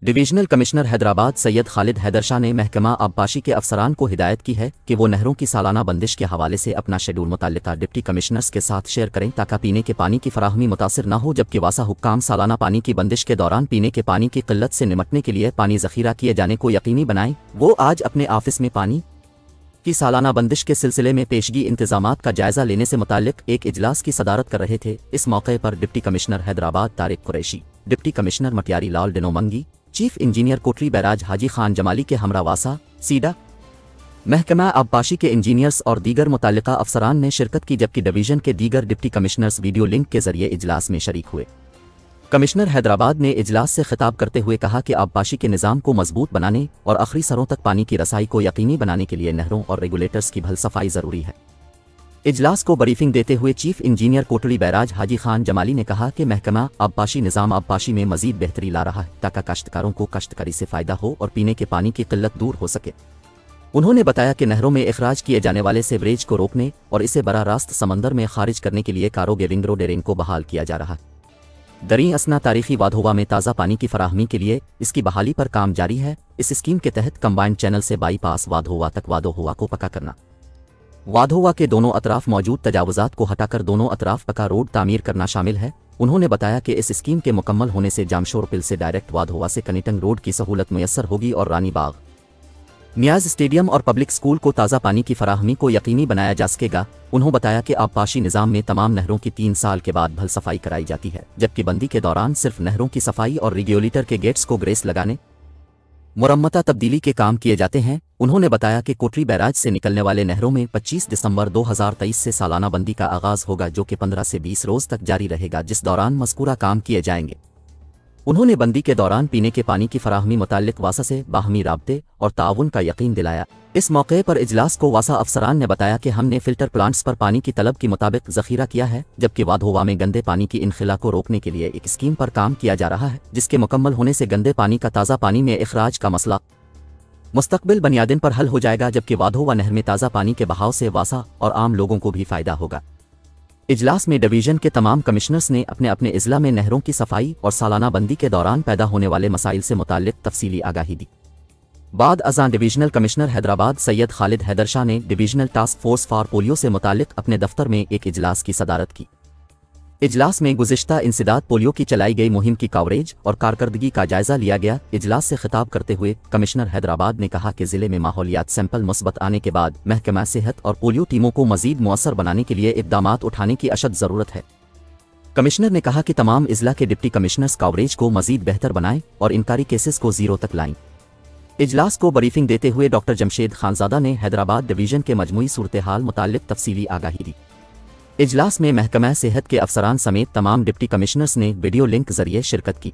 Divisional commissioner Hyderabad Syed Khalid Haider Shah ने महकमा आबपाशी के अफसरान को हिदायत की है कि वो नहरों की सालाना बंदिश के हवाले से अपना शेड्यूल मुतल्लिका डिप्टी कमिश्नर्स के साथ शेयर करें ताकि पीने के पानी की फराहमी मुतासिर न हो, जबकि वासा हुक्काम सालाना पानी की बंदिश के दौरान पीने के पानी की किल्लत से निमटने के लिए पानी ज़ख़ीरा किए जाने को यकीनी बनाएं। वो आज अपने ऑफिस में पानी की सालाना बंदिश के सिलसिले में पेशगी इंतजामात का जायजा लेने से मुताल्लिक एक इजलास की सदारत कर रहे थे। इस मौके पर deputy commissioner Hyderabad Tariq Qureshi, deputy commissioner Matiari Lal Dinomangi, chief engineer Kotri barrage Haji Khan Jamali के हमरा वासा, सीडा, महकमा आबपाशी के इंजीनियर्स और दीगर मुतल्लिका अफसरान ने शिरकत की, जबकि डिवीजन के दीगर डिप्टी कमिश्नर्स वीडियो लिंक के जरिए इजलास में शरीक हुए। कमिश्नर हैदराबाद ने इजलास से खिताब करते हुए कहा कि आबपाशी के निज़ाम को मजबूत बनाने और आखिरी सरों तक पानी की रसाई को यकीनी बनाने के लिए नहरों और रेगुलेटर्स की भल सफाई ज़रूरी है। इजलास को ब्रीफिंग देते हुए chief engineer Kotri barrage Haji Khan Jamali ने कहा कि महकमा आबपाशी निज़ाम आबपाशी में मजीद बेहतरी ला रहा है ताकि काश्तकारों को काश्तकारी से फ़ायदा हो और पीने के पानी की किल्लत दूर हो सके। उन्होंने बताया कि नहरों में अखराज किए जाने वाले सेवरेज को रोकने और इसे बराह रास्त समंदर में खारिज करने के लिए कारो गेविंग्रो डेरेन को बहाल किया जा रहा है। दरी असना तारीखी वाधोवा में ताज़ा पानी की फराहमी के लिए इसकी बहाली पर काम जारी है। इस स्कीम के तहत कंबाइंड चैनल से बाईपास वाधोवा तक वाधोवा को पक्का करना, वाधोवा के दोनों अतराफ मौजूद तजावुजात को हटाकर दोनों अतराफ पक्का रोड तामीर करना शामिल है। उन्होंने बताया कि इस स्कीम के मुकम्मल होने से जामशोर पिल से डायरेक्ट वाधोवा से कनिटंग रोड की सहूलत मुयस्सर होगी और रानी बाग, नियाज स्टेडियम और पब्लिक स्कूल को ताज़ा पानी की फराहमी को यकीनी बनाया जा सकेगा। उन्होंने बताया कि आबपाशी निज़ाम में तमाम नहरों की 3 साल के बाद भल सफाई कराई जाती है, जबकि बंदी के दौरान सिर्फ नहरों की सफाई और रेगुलेटर के गेट्स को ग्रेस लगाने, मुरम्मता तब्दीली के काम किए जाते हैं। उन्होंने बताया कि कोटरी बैराज से निकलने वाले नहरों में 25 दिसंबर 2023 से सालाना बंदी का आगाज़ होगा, जो कि 15 से 20 रोज़ तक जारी रहेगा, जिस दौरान मज़कूरा काम किए जाएंगे। उन्होंने बंदी के दौरान पीने के पानी की फराहमी मुताल्लिक वासा से बाहमी राब्ते और ताउन का यकीन दिलाया। इस मौके पर इजलास को वासा अफसरान ने बताया कि हमने फिल्टर प्लांट्स पर पानी की तलब के मुताबिक ज़ख़ीरा किया है, जबकि वाधोवा में गंदे पानी की इनखिला को रोकने के लिए एक स्कीम पर काम किया जा रहा है, जिसके मुकम्मल होने से गंदे पानी का ताज़ा पानी में इखराज का मसला मुस्तक़बिल बुनियादिन पर हल हो जाएगा, जबकि वाधोवा नहर में ताज़ा पानी के बहाव से वासा और आम लोगों को भी फ़ायदा होगा। इजलास में डिवीजन के तमाम कमिश्नर्स ने अपने अपने इज़ला में नहरों की सफाई और सालाना बंदी के दौरान पैदा होने वाले मसाइल से मुताल्लिक तफसीली आगाही दी। बाद अज़ां डिवीजनल कमिश्नर हैदराबाद सैयद खालिद हैदर शाह ने divisional task force for polio से मुताल्लिक अपने दफ्तर में एक इजलास की सदारत की। इजलास में गुज़िश्ता इंसदाद पोलियो की चलाई गई मुहिम की कवरेज और कारकर्दगी का जायजा लिया गया। इजलास से खिताब करते हुए कमिश्नर हैदराबाद ने कहा कि ज़िले में माहौलियात सैंपल मुस्बत आने के बाद महकमा सेहत और पोलियो टीमों को मज़ीद मुअस्सर बनाने के लिए इक़दामात उठाने की अशद ज़रूरत है। कमिश्नर ने कहा कि तमाम इज़ला के डिप्टी कमिश्नर्स कवरेज को मज़ीद बेहतर बनाएं और इनकारी केसेस को ज़ीरो तक लाएं। इजलास को ब्रीफिंग देते हुए डॉक्टर जमशेद खानज़ादा ने हैदराबाद डिवीजन के मजमूई सूरत हाल मुताल्लिक तफसीली आगाही दी। इजलास में महकमा सेहत के अफसरान समेत तमाम डिप्टी कमिश्नर्स ने वीडियो लिंक जरिए शिरकत की।